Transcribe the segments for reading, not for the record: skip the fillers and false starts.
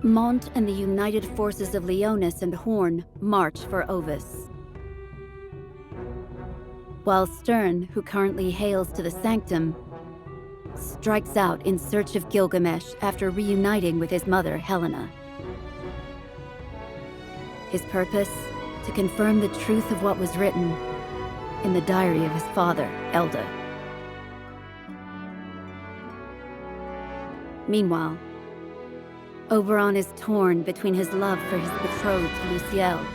Mont and the united forces of Leonis and Hourne march for Ovis. While Sterne, who currently hails to the Sanctum, strikes out in search of Gilgamesh after reuniting with his mother, Helena. His purpose? To confirm the truth of what was written in the diary of his father, Elda. Meanwhile, Oberon is torn between his love for his betrothed, Luciel,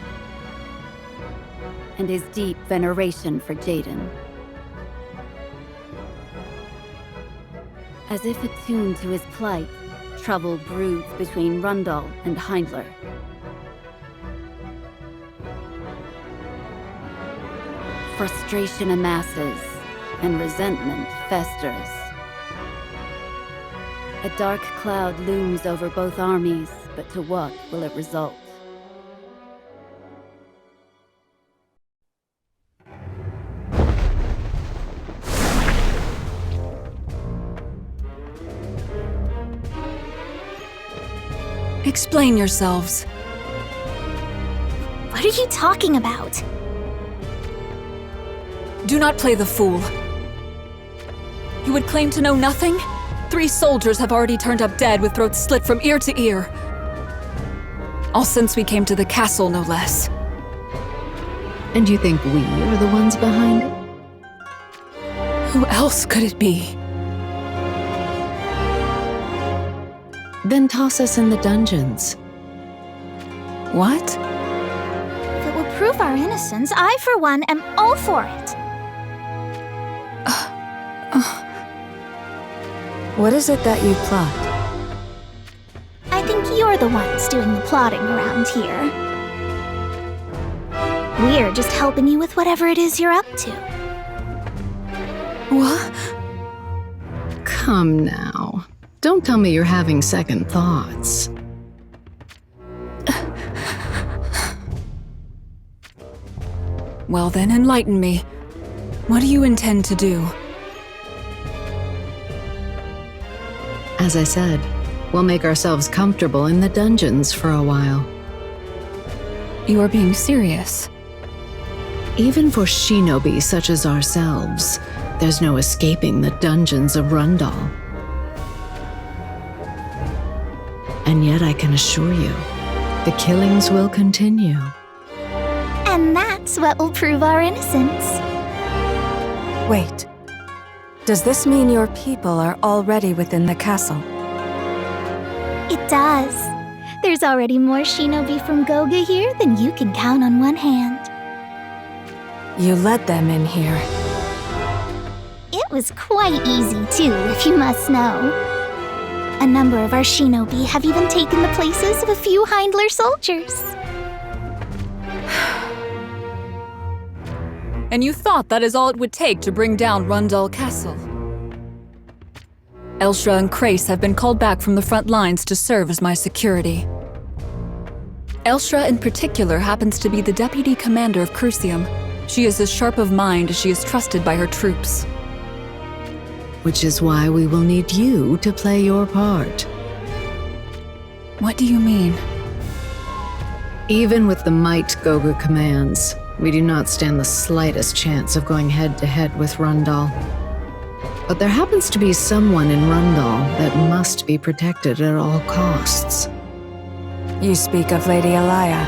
and his deep veneration for Jaden. As if attuned to his plight, trouble broods between Rundal and Heindler. Frustration amasses, and resentment festers. A dark cloud looms over both armies, but to what will it result? Explain yourselves. What are you talking about? Do not play the fool. You would claim to know nothing? 3 soldiers have already turned up dead with throats slit from ear to ear. All since we came to the castle, no less. And you think we are the ones behind it? Who else could it be? Then toss us in the dungeons. What? If it will prove our innocence, I, for one, am all for it. What is it that you plot? I think you're the ones doing the plotting around here. We're just helping you with whatever it is you're up to. What? Come now. Don't tell me you're having second thoughts. Well then, enlighten me. What do you intend to do? As I said, we'll make ourselves comfortable in the dungeons for a while. You are being serious. Even for shinobi such as ourselves, there's no escaping the dungeons of Rundal. And yet I can assure you, the killings will continue. And that's what will prove our innocence. Wait. Does this mean your people are already within the castle? It does. There's already more shinobi from Goga here than you can count on one hand. You led them in here. It was quite easy, too, if you must know. A number of our shinobi have even taken the places of a few Heindler soldiers. And you thought that is all it would take to bring down Rundal Castle? Elshra and Krace have been called back from the front lines to serve as my security. Elshra in particular happens to be the deputy commander of Crucium. She is as sharp of mind as she is trusted by her troops. Which is why we will need you to play your part. What do you mean? Even with the might Goga commands, we do not stand the slightest chance of going head-to-head with Rundal. But there happens to be someone in Rundal that must be protected at all costs. You speak of Lady Alaya.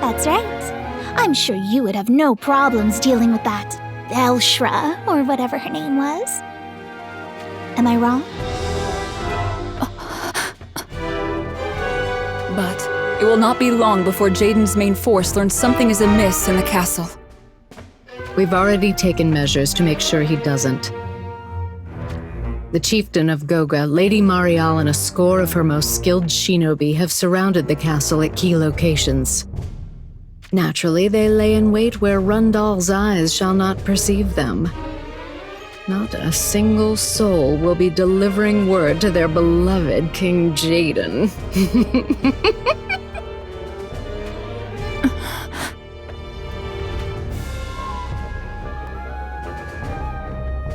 That's right. I'm sure you would have no problems dealing with that Elshra, or whatever her name was. Am I wrong? But it will not be long before Jaden's main force learns something is amiss in the castle. We've already taken measures to make sure he doesn't. The chieftain of Goga, Lady Marial, and a score of her most skilled shinobi have surrounded the castle at key locations. Naturally, they lay in wait where Rundal's eyes shall not perceive them. Not a single soul will be delivering word to their beloved King Jaden.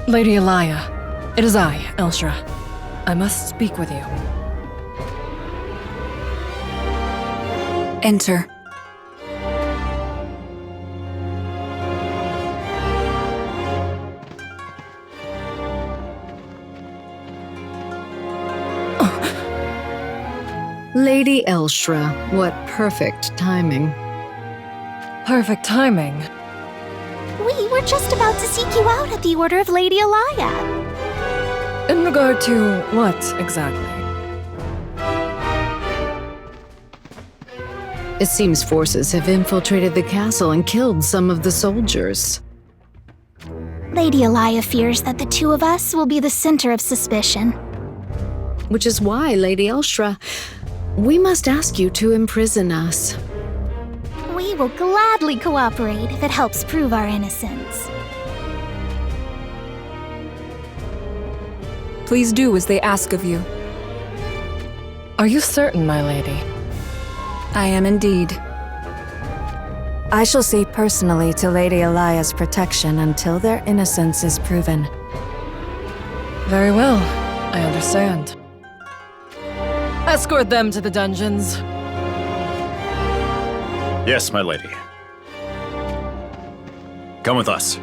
Lady Elia, it is I, Elshra. I must speak with you. Enter. Lady Elshra, what perfect timing. Perfect timing. We were just about to seek you out at the order of Lady Elia. In regard to what, exactly? It seems forces have infiltrated the castle and killed some of the soldiers. Lady Elia fears that the two of us will be the center of suspicion. Which is why, Lady Elshra, we must ask you to imprison us. We will gladly cooperate if it helps prove our innocence. Please do as they ask of you. Are you certain, my lady? I am indeed. I shall see personally to Lady Elia's protection until their innocence is proven. Very well, I understand. Escort them to the dungeons. Yes, my lady. Come with us.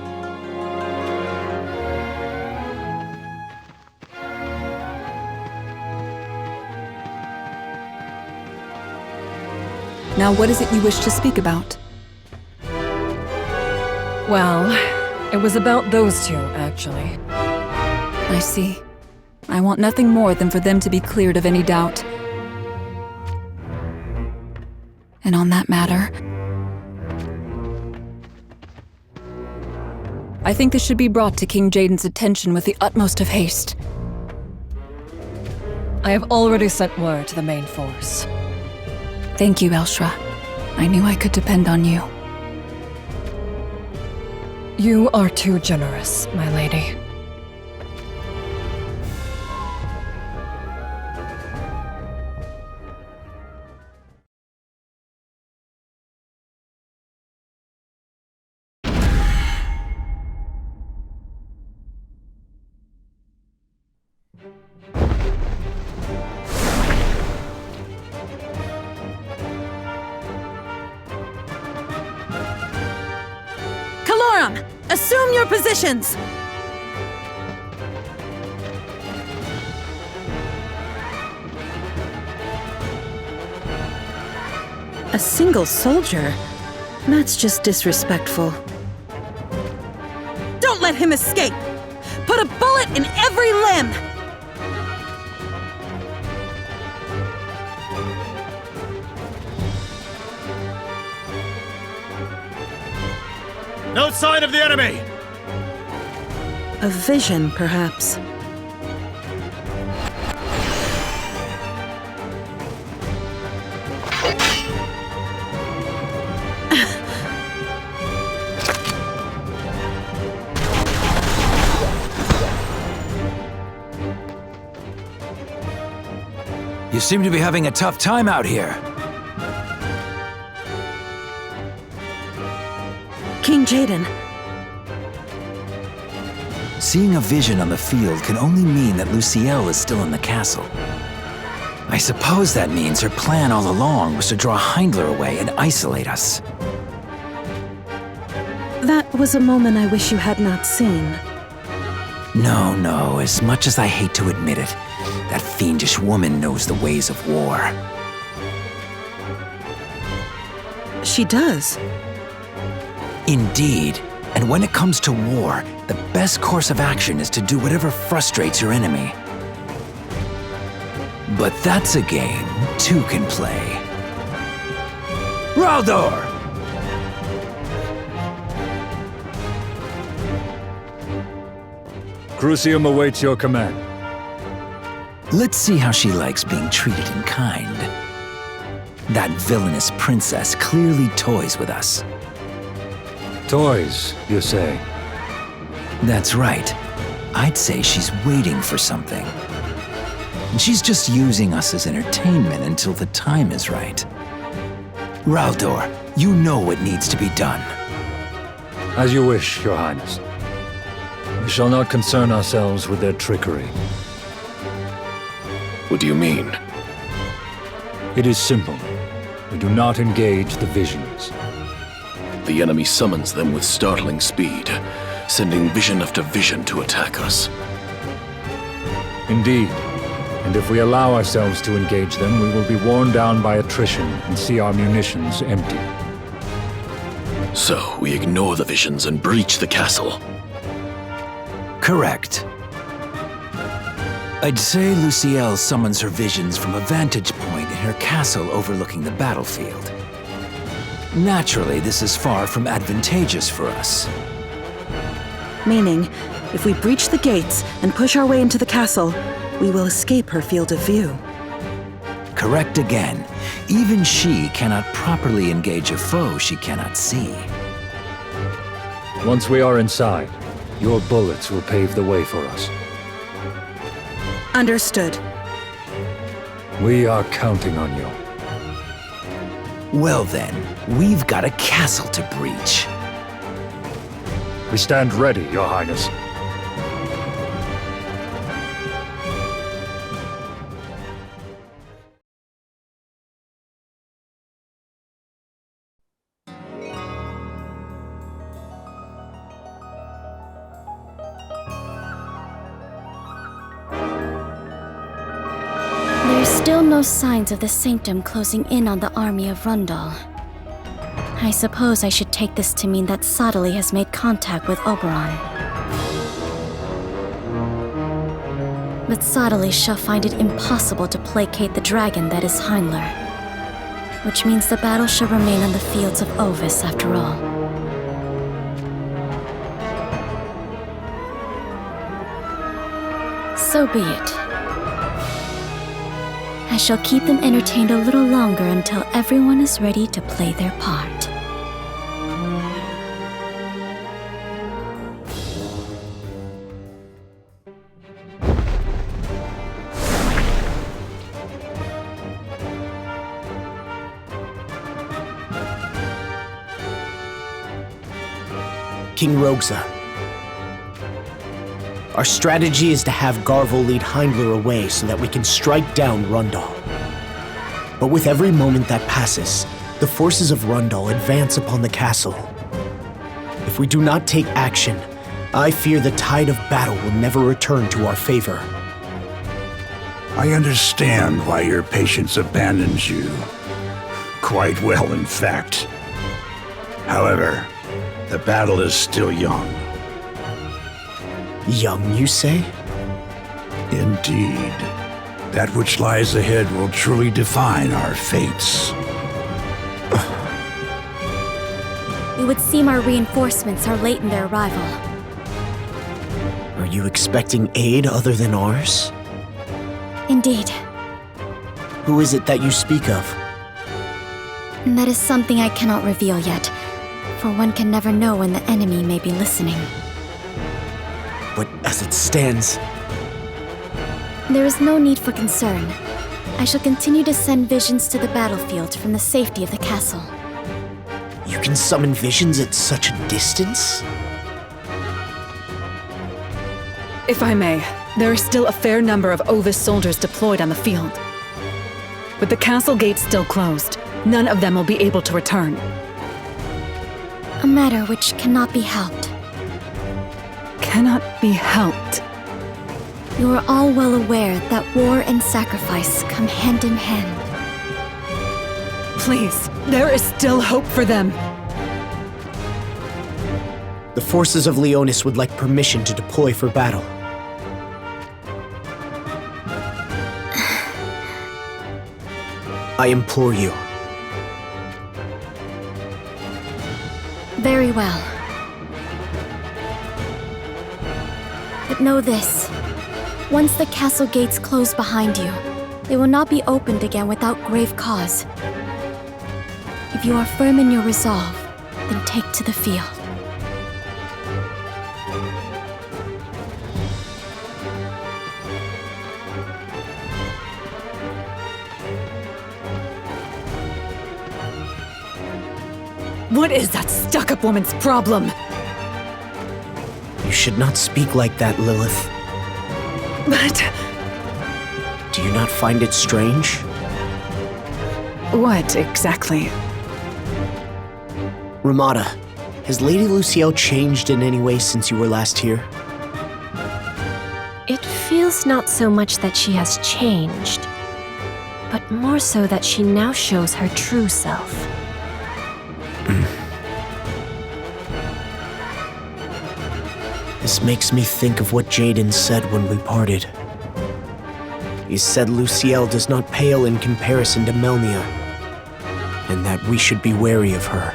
Now what is it you wish to speak about? Well, it was about those two, actually. I see. I want nothing more than for them to be cleared of any doubt. And on that matter, I think this should be brought to King Jaden's attention with the utmost of haste. I have already sent word to the main force. Thank you, Elshra. I knew I could depend on you. You are too generous, my lady. Assume your positions! A single soldier? That's just disrespectful. Don't let him escape! Put a bullet in every limb! No sign of the enemy! A vision, perhaps. You seem to be having a tough time out here. King Jaden. Seeing a vision on the field can only mean that Lucielle is still in the castle. I suppose that means her plan all along was to draw Heindler away and isolate us. That was a moment I wish you had not seen. No, as much as I hate to admit it, that fiendish woman knows the ways of war. She does. Indeed. And when it comes to war, the best course of action is to do whatever frustrates your enemy. But that's a game two can play. Raldor! Crucium awaits your command. Let's see how she likes being treated in kind. That villainous princess clearly toys with us. Toys, you say? That's right. I'd say she's waiting for something. And she's just using us as entertainment until the time is right. Raldor, you know what needs to be done. As you wish, Your Highness. We shall not concern ourselves with their trickery. What do you mean? It is simple. We do not engage the visions. The enemy summons them with startling speed, sending vision after vision to attack us. Indeed. And if we allow ourselves to engage them, we will be worn down by attrition and see our munitions empty. So, we ignore the visions and breach the castle. Correct. I'd say Lucielle summons her visions from a vantage point in her castle overlooking the battlefield. Naturally, this is far from advantageous for us. Meaning, if we breach the gates and push our way into the castle, we will escape her field of view. Correct again. Even she cannot properly engage a foe she cannot see. Once we are inside, your bullets will pave the way for us. Understood. We are counting on you. Well then, we've got a castle to breach. We stand ready, Your Highness. There's still no signs of the Sanctum closing in on the army of Rundal. I suppose I should take this to mean that Sadali has made contact with Oberon. But Sadali shall find it impossible to placate the dragon that is Heinler, which means the battle shall remain on the fields of Ovis after all. So be it. I shall keep them entertained a little longer until everyone is ready to play their part. King Rogza. Our strategy is to have Garvel lead Heindler away so that we can strike down Rundal. But with every moment that passes, the forces of Rundal advance upon the castle. If we do not take action, I fear the tide of battle will never return to our favor. I understand why your patience abandons you. Quite well, in fact. However, the battle is still young. Young, you say? Indeed. That which lies ahead will truly define our fates. It would seem our reinforcements are late in their arrival. Are you expecting aid other than ours? Indeed. Who is it that you speak of? That is something I cannot reveal yet, for one can never know when the enemy may be listening. But as it stands... There is no need for concern. I shall continue to send visions to the battlefield from the safety of the castle. You can summon visions at such a distance? If I may, there are still a fair number of Ovis soldiers deployed on the field. With the castle gates still closed, none of them will be able to return. A matter which cannot be helped. Cannot be helped. You are all well aware that war and sacrifice come hand in hand. Please, there is still hope for them. The forces of Leonis would like permission to deploy for battle. I implore you. Very well. But know this. Once the castle gates close behind you, they will not be opened again without grave cause. If you are firm in your resolve, then take to the field. What is that stuck-up woman's problem? You You should not speak like that, Lilith. But... Do you not find it strange? What exactly? Ramada, has Lady Luciel changed in any way since you were last here? It feels not so much that she has changed, but more so that she now shows her true self. This makes me think of what Jaden said when we parted. He said Luciel does not pale in comparison to Melnia, and that we should be wary of her.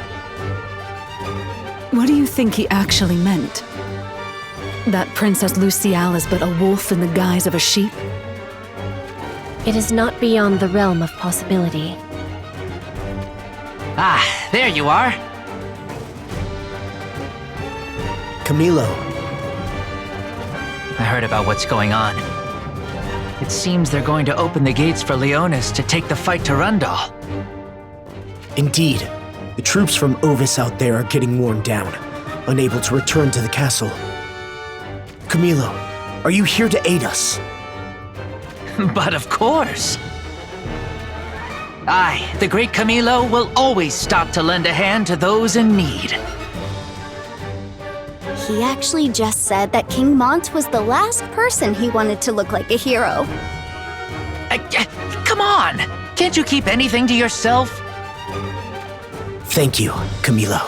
What do you think he actually meant? That Princess Luciel is but a wolf in the guise of a sheep? It is not beyond the realm of possibility. Ah, there you are. Camilo. I heard about what's going on. It seems they're going to open the gates for Leonis to take the fight to Rundal. Indeed. The troops from Ovis out there are getting worn down, unable to return to the castle. Camilo, are you here to aid us? But of course. I, the great Camilo, will always stop to lend a hand to those in need. He actually just said that King Mont was the last person he wanted to look like a hero. Come on! Can't you keep anything to yourself? Thank you, Camilo.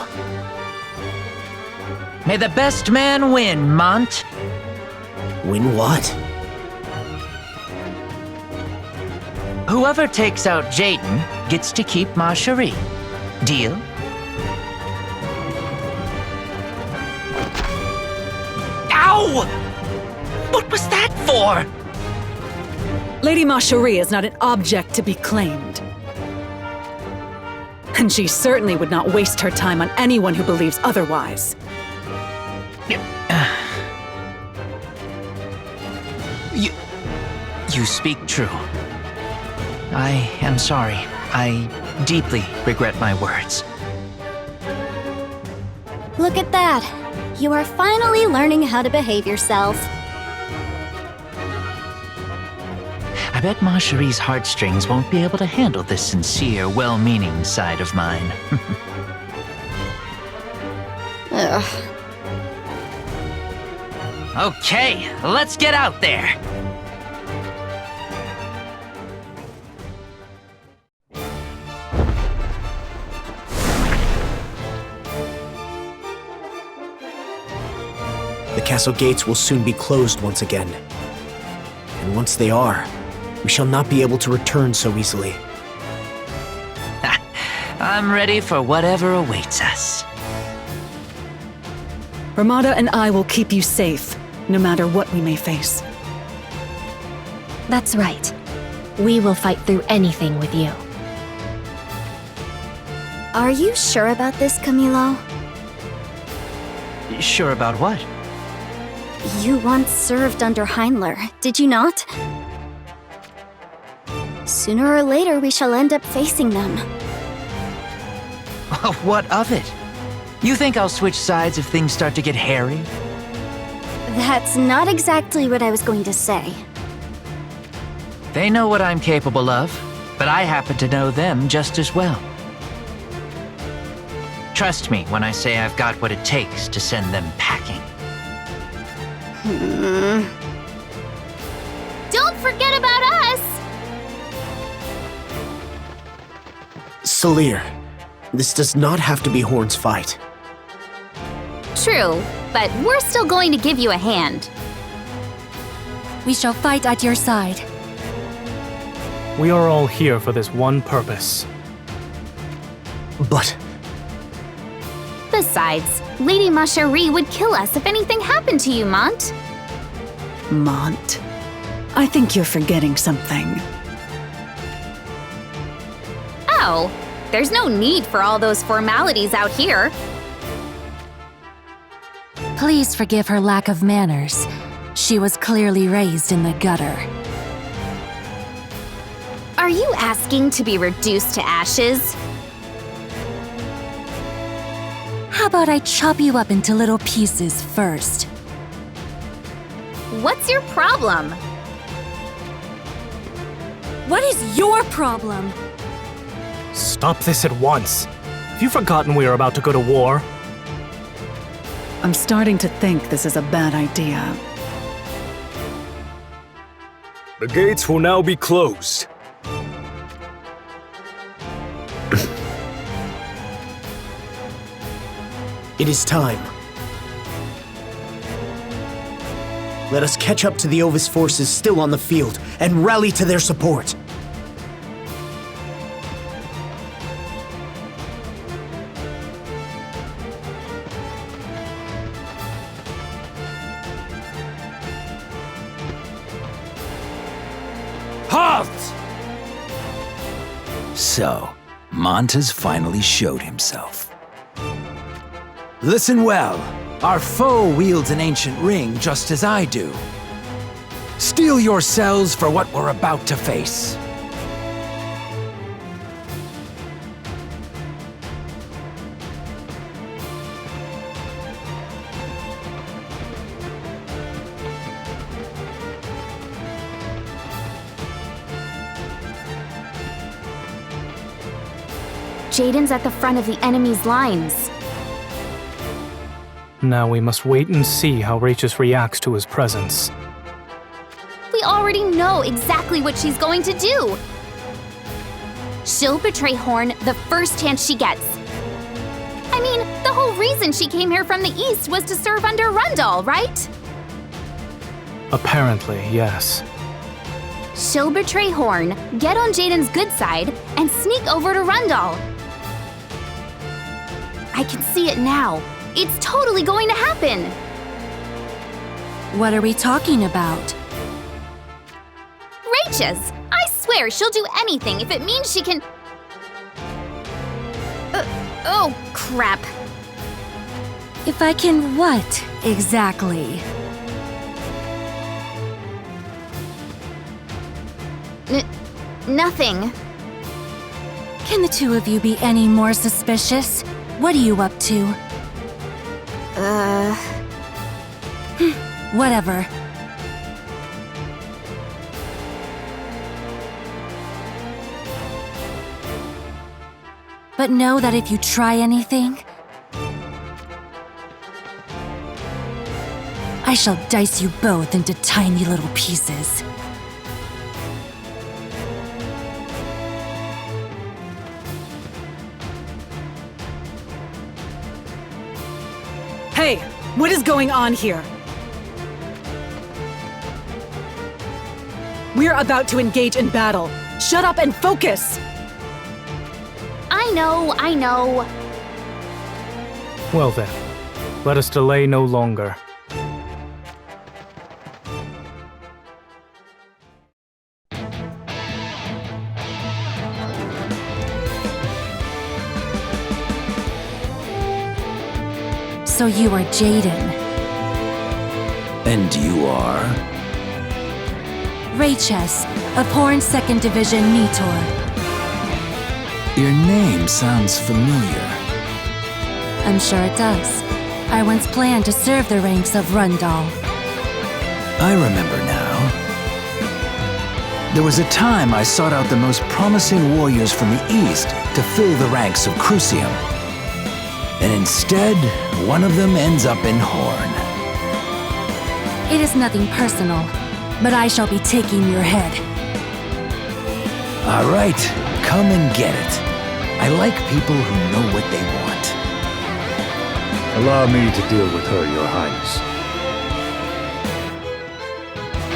May the best man win, Mont. Win what? Whoever takes out Jaden gets to keep Machérie. Deal? Ow! What was that for? Lady Machérie is not an object to be claimed. And she certainly would not waste her time on anyone who believes otherwise. You speak true. I am sorry. I deeply regret my words. Look at that. You are finally learning how to behave yourself. I bet Machrie's heartstrings won't be able to handle this sincere, well-meaning side of mine. Ugh. Okay, let's get out there. The castle gates will soon be closed once again. And once they are, we shall not be able to return so easily. I'm ready for whatever awaits us. Ramada and I will keep you safe, no matter what we may face. That's right. We will fight through anything with you. Are you sure about this, Camilo? Sure about what? You once served under Heinler, did you not? Sooner or later, we shall end up facing them. What of it? You think I'll switch sides if things start to get hairy? That's not exactly what I was going to say. They know what I'm capable of, but I happen to know them just as well. Trust me when I say I've got what it takes to send them packing. Don't forget about us! Salir, this does not have to be Hourne's fight. True, but we're still going to give you a hand. We shall fight at your side. We are all here for this one purpose. But... Besides, Lady Machérie would kill us if anything happened to you, Mont. Mont, I think you're forgetting something. Oh, there's no need for all those formalities out here. Please forgive her lack of manners. She was clearly raised in the gutter. Are you asking to be reduced to ashes? How about I chop you up into little pieces first? What's your problem? What is your problem? Stop this at once. Have you forgotten we are about to go to war? I'm starting to think this is a bad idea. The gates will now be closed. It is time. Let us catch up to the Ovis forces still on the field and rally to their support. Halt! So, Mont has finally showed himself. Listen well. Our foe wields an ancient ring just as I do. Steel yourselves for what we're about to face. Jaden's at the front of the enemy's lines. Now we must wait and see how Rachis reacts to his presence. We already know exactly what she's going to do. She'll betray Hourne the first chance she gets. I mean, the whole reason she came here from the east was to serve under Rundle, right? Apparently, yes. She'll betray Hourne, get on Jaden's good side, and sneak over to Rundle. I can see it now. It's totally going to happen! What are we talking about? Rachis! I swear she'll do anything if it means she can... oh, crap. If I can what, exactly? Nothing. Can the two of you be any more suspicious? What are you up to? Whatever. But know that if you try anything, I shall dice you both into tiny little pieces. Hey, what is going on here? We're about to engage in battle. Shut up and focus! I know. Well then, let us delay no longer. So you are Jaden. And you are? Rachis, of Hourne's 2nd Division Nitor. Your name sounds familiar. I'm sure it does. I once planned to serve the ranks of Rundle. I remember now. There was a time I sought out the most promising warriors from the east to fill the ranks of Crucium. And instead, one of them ends up in Hourne. It is nothing personal, but I shall be taking your head. All right, come and get it. I like people who know what they want. Allow me to deal with her, Your Highness.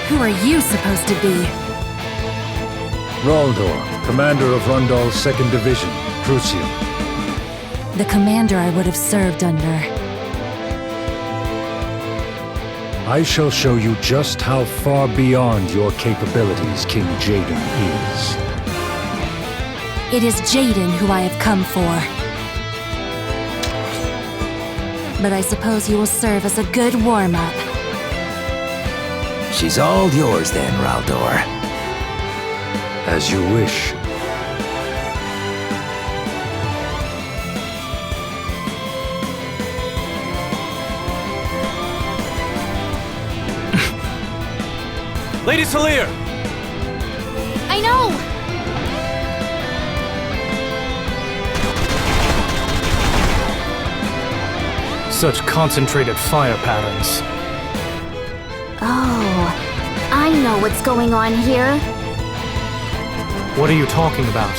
Who are you supposed to be? Raldor, commander of Rundle's 2nd Division, Crucium. The commander I would have served under. I shall show you just how far beyond your capabilities King Jaden is. It is Jaden who I have come for. But I suppose you will serve as a good warm-up. She's all yours then, Raldor. As you wish. Lady Salir! I know! Such concentrated fire patterns. Oh, I know what's going on here. What are you talking about?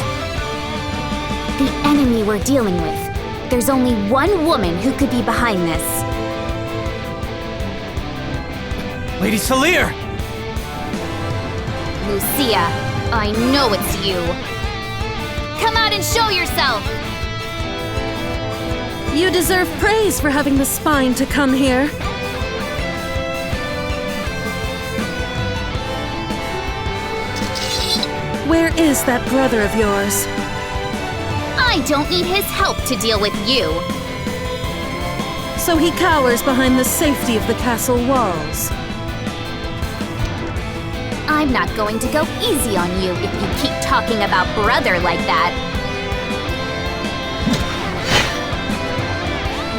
The enemy we're dealing with. There's only one woman who could be behind this. Lady Salir! Lucia, I know it's you. Come out and show yourself! You deserve praise for having the spine to come here. Where is that brother of yours? I don't need his help to deal with you. So he cowers behind the safety of the castle walls. I'm not going to go easy on you if you keep talking about brother like that.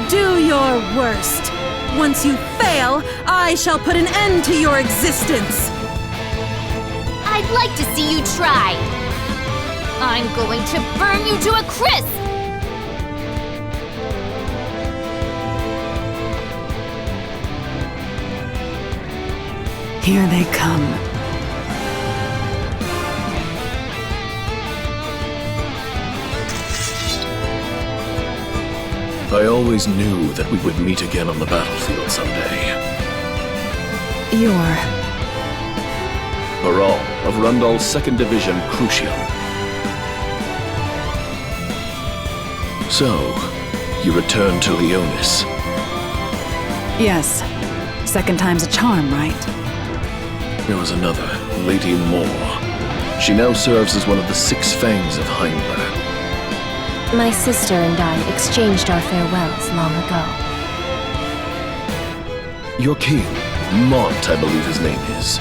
Do your worst. Once you fail, I shall put an end to your existence. I'd like to see you try. I'm going to burn you to a crisp! Here they come. I always knew that we would meet again on the battlefield someday. You're... Baral of Rundal's 2nd Division, Crucium. So, you returned to Leonis. Yes. Second time's a charm, right? There was another, Lady Moore. She now serves as one of the 6 Fangs of Heimler. My sister and I exchanged our farewells long ago. Your king, Mont, I believe his name is.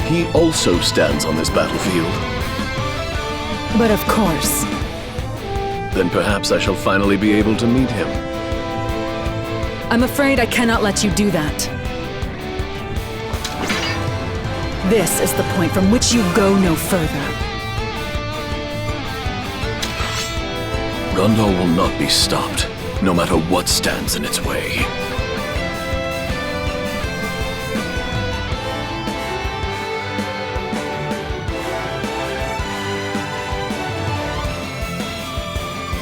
He also stands on this battlefield. But of course. Then perhaps I shall finally be able to meet him. I'm afraid I cannot let you do that. This is the point from which you go no further. Rundal will not be stopped, no matter what stands in its way.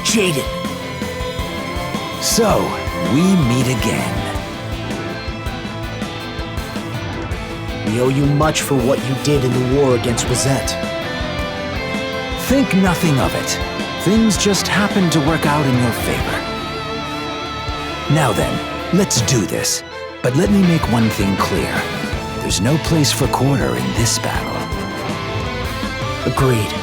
Jaden! So, we meet again. We owe you much for what you did in the war against Wazette. Think nothing of it. Things just happened to work out in your favor. Now then, let's do this. But let me make one thing clear. There's no place for quarter in this battle. Agreed.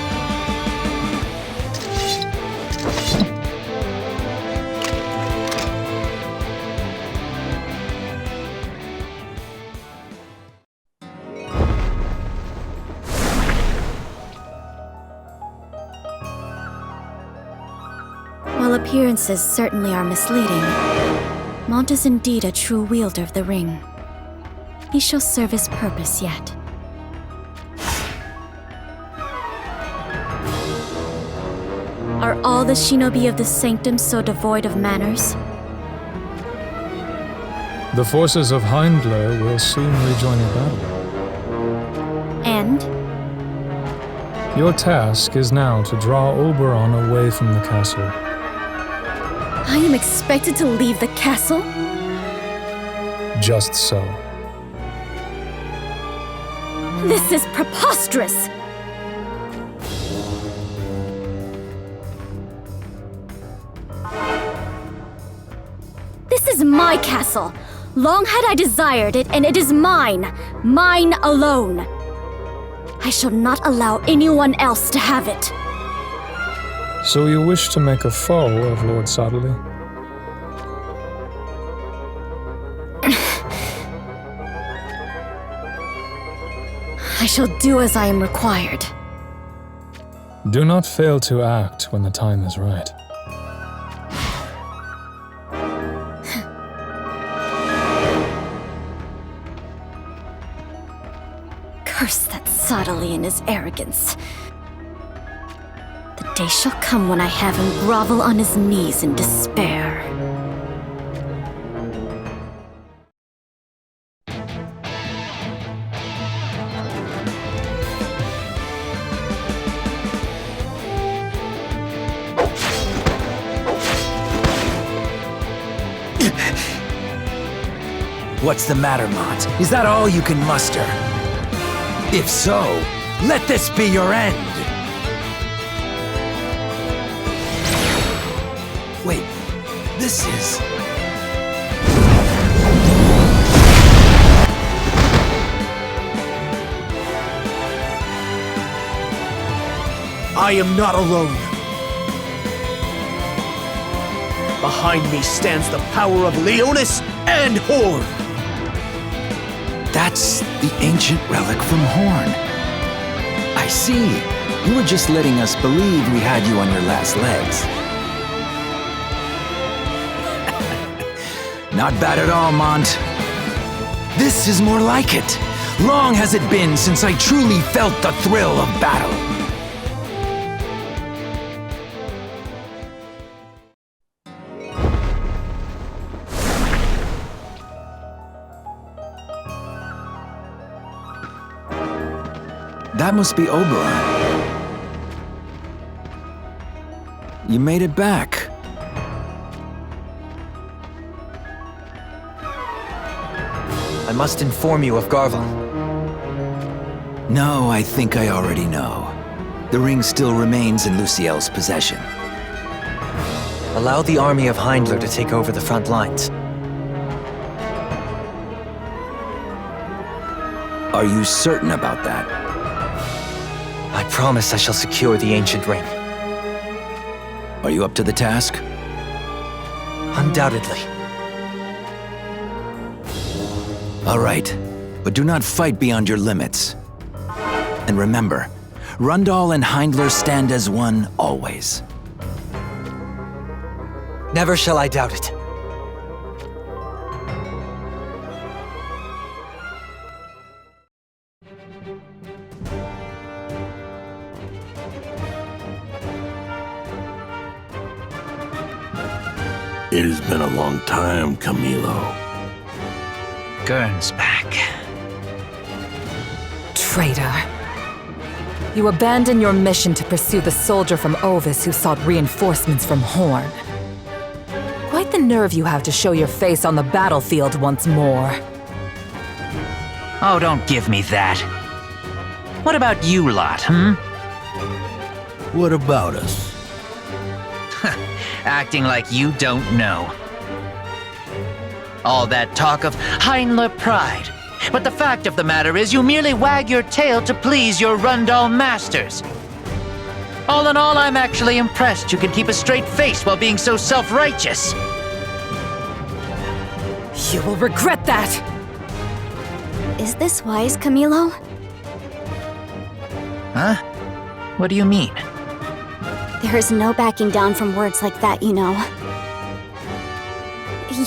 While appearances certainly are misleading, Mont is indeed a true wielder of the ring. He shall serve his purpose yet. Are all the shinobi of the Sanctum so devoid of manners? The forces of Heimler will soon rejoin the battle. And? Your task is now to draw Oberon away from the castle. I am expected to leave the castle? Just so. This is preposterous! This is my castle. Long had I desired it, and it is mine. Mine alone. I shall not allow anyone else to have it. So you wish to make a foe of Lord Sodley? I shall do as I am required. Do not fail to act when the time is right. Curse subtly in his arrogance. The day shall come when I have him grovel on his knees in despair. What's the matter, Mont? Is that all you can muster? If so, let this be your end! Wait, this is... I am not alone. Behind me stands the power of Leonis and Hourne. That's the ancient relic from Hourne. I see. You were just letting us believe we had you on your last legs. Not bad at all, Mont. This is more like it. Long has it been since I truly felt the thrill of battle. That must be Oberon. You made it back. I must inform you of Garvel. No, I think I already know. The ring still remains in Luciel's possession. Allow the army of Heindler to take over the front lines. Are you certain about that? I promise I shall secure the ancient ring. Are you up to the task? Undoubtedly. All right, but do not fight beyond your limits. And remember, Rundal and Heindler stand as one always. Never shall I doubt it. It has been a long time, Camilo. Gurn's back. Traitor. You abandoned your mission to pursue the soldier from Ovis who sought reinforcements from Hourne. Quite the nerve you have to show your face on the battlefield once more. Oh, don't give me that. What about you lot, What about us? Acting like you don't know. All that talk of Heindler pride. But the fact of the matter is you merely wag your tail to please your Rundal masters. All in all, I'm actually impressed you can keep a straight face while being so self-righteous. You will regret that! Is this wise, Camilo? Huh? What do you mean? There is no backing down from words like that, you know.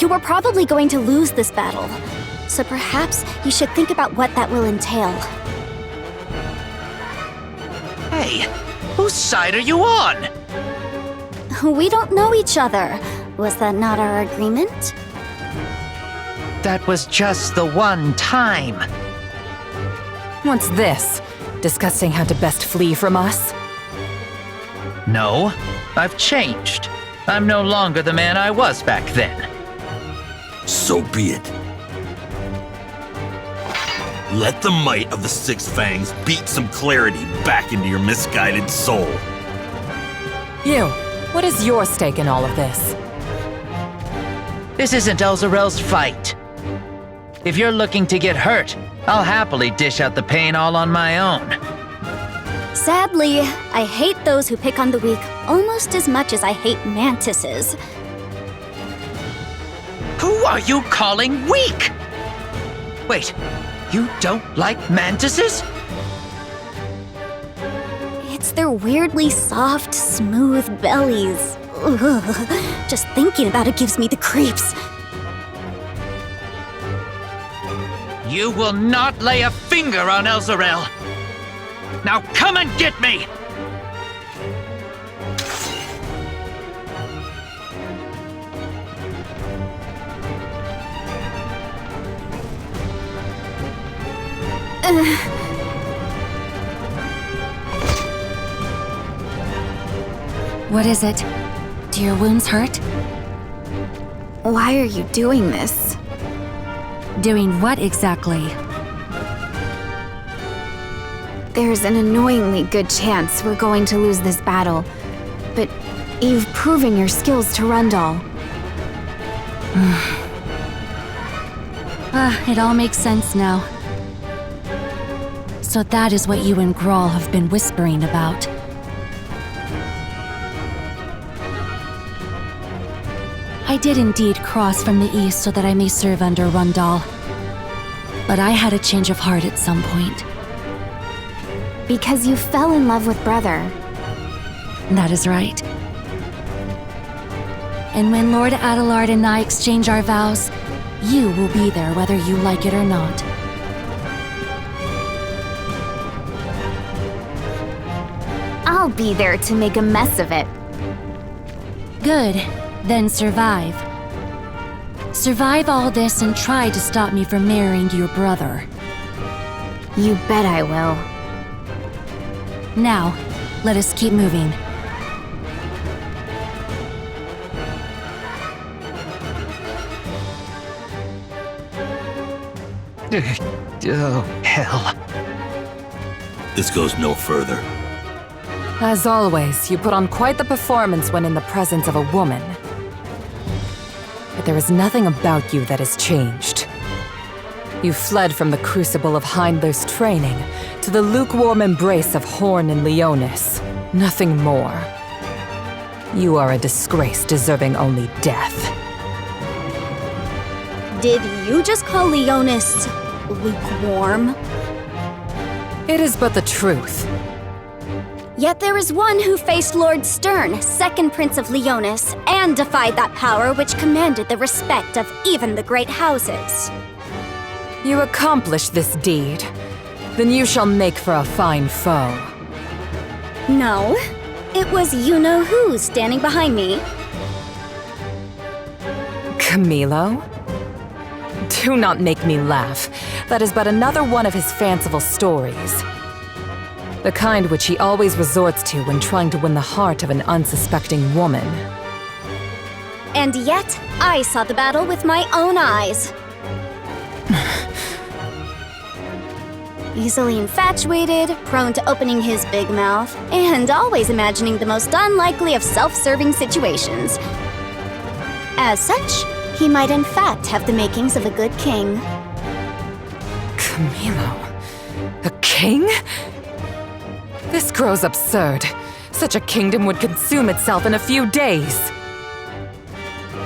You are probably going to lose this battle, so perhaps you should think about what that will entail. Hey, whose side are you on? We don't know each other. Was that not our agreement? That was just the one time. What's this? Discussing how to best flee from us? No, I've changed. I'm no longer the man I was back then. So be it. Let the might of the Six Fangs beat some clarity back into your misguided soul. You, what is your stake in all of this? This isn't Elzarel's fight. If you're looking to get hurt, I'll happily dish out the pain all on my own. Sadly, I hate those who pick on the weak almost as much as I hate mantises. Who are you calling weak? Wait, you don't like mantises? It's their weirdly soft, smooth bellies. Ugh. Just thinking about it gives me the creeps. You will not lay a finger on Elzarel. Now come and get me! What is it? Do your wounds hurt? Why are you doing this? Doing what exactly? There's an annoyingly good chance we're going to lose this battle, but you've proven your skills to Rundal. It all makes sense now. So that is what you and Grawl have been whispering about. I did indeed cross from the east so that I may serve under Rundal. But I had a change of heart at some point. Because you fell in love with Brother. That is right. And when Lord Adelard and I exchange our vows, you will be there whether you like it or not. I'll be there to make a mess of it. Good. Then survive. Survive all this and try to stop me from marrying your brother. You bet I will. Now, let us keep moving. Oh, hell. This goes no further. As always, you put on quite the performance when in the presence of a woman. But there is nothing about you that has changed. You fled from the crucible of Hindler's training to the lukewarm embrace of Hourne and Leonis. Nothing more. You are a disgrace deserving only death. Did you just call Leonis lukewarm? It is but the truth. Yet there is one who faced Lord Sterne, second Prince of Leonis, and defied that power which commanded the respect of even the great houses. You accomplished this deed. Then you shall make for a fine foe. No, it was you-know-who standing behind me. Camilo? Do not make me laugh. That is but another one of his fanciful stories. The kind which he always resorts to when trying to win the heart of an unsuspecting woman. And yet, I saw the battle with my own eyes. Easily infatuated, prone to opening his big mouth, and always imagining the most unlikely of self-serving situations. As such, he might in fact have the makings of a good king. Camilo? A king? This grows absurd. Such a kingdom would consume itself in a few days.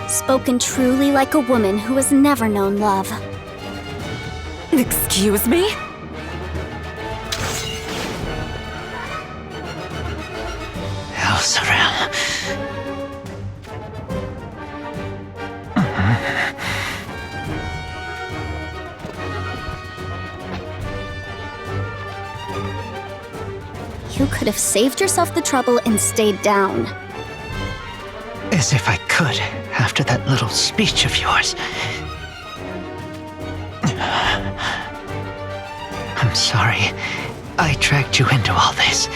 Spoken truly like a woman who has never known love. Excuse me? Elsaram. You could have saved yourself the trouble and stayed down. As if I could, after that little speech of yours. I'm sorry. I dragged you into all this.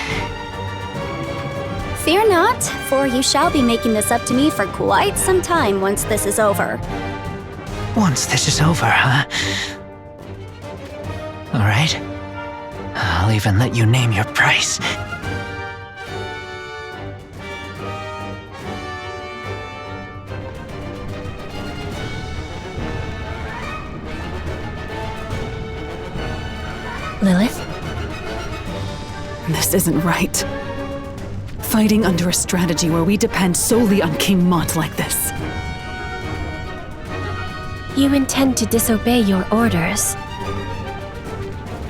Fear not, for you shall be making this up to me for quite some time once this is over. Once this is over, huh? All right. I'll even let you name your price. Lilith? This isn't right. Fighting under a strategy where we depend solely on King Mont like this. You intend to disobey your orders.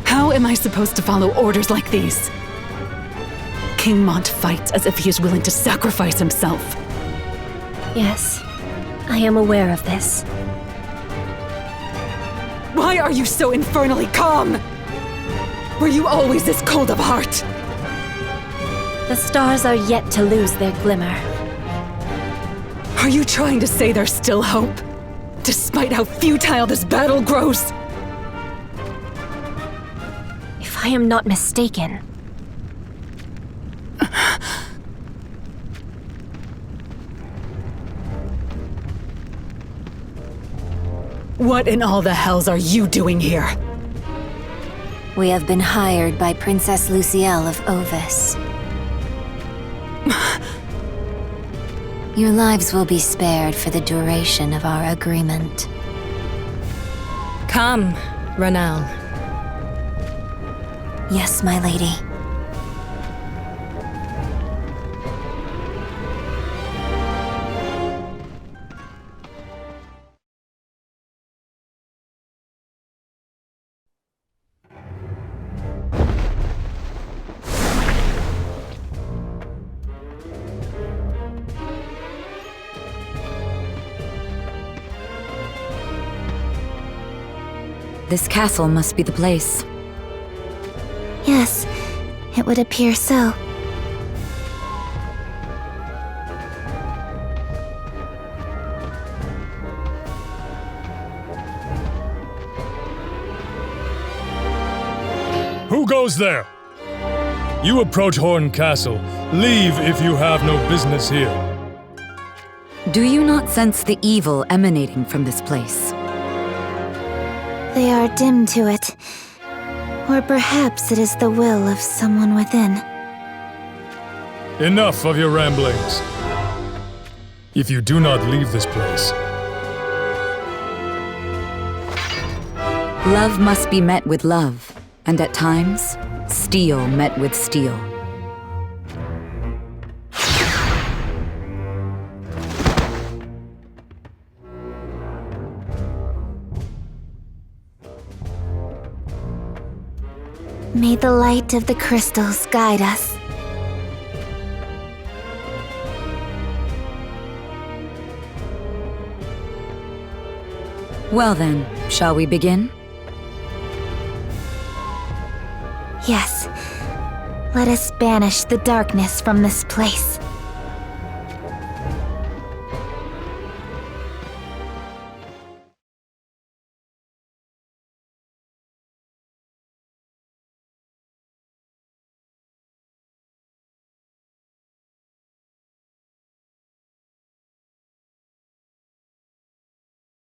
How am I supposed to follow orders like these? King Mont fights as if he is willing to sacrifice himself. Yes, I am aware of this. Why are you so infernally calm? Were you always this cold of heart? The stars are yet to lose their glimmer. Are you trying to say there's still hope? Despite how futile this battle grows? If I am not mistaken, what in all the hells are you doing here? We have been hired by Princess Lucielle of Ovis. Your lives will be spared for the duration of our agreement. come, Ronal. Yes, my lady. This castle must be the place. Yes, it would appear so. Who goes there? You approach Hourne Castle. Leave if you have no business here. Do you not sense the evil emanating from this place? They are dim to it. Or perhaps it is the will of someone within. Enough of your ramblings. If you do not leave this place. Love must be met with love, and at times, steel met with steel. May the light of the crystals guide us. Well then, shall we begin? Yes. Let us banish the darkness from this place.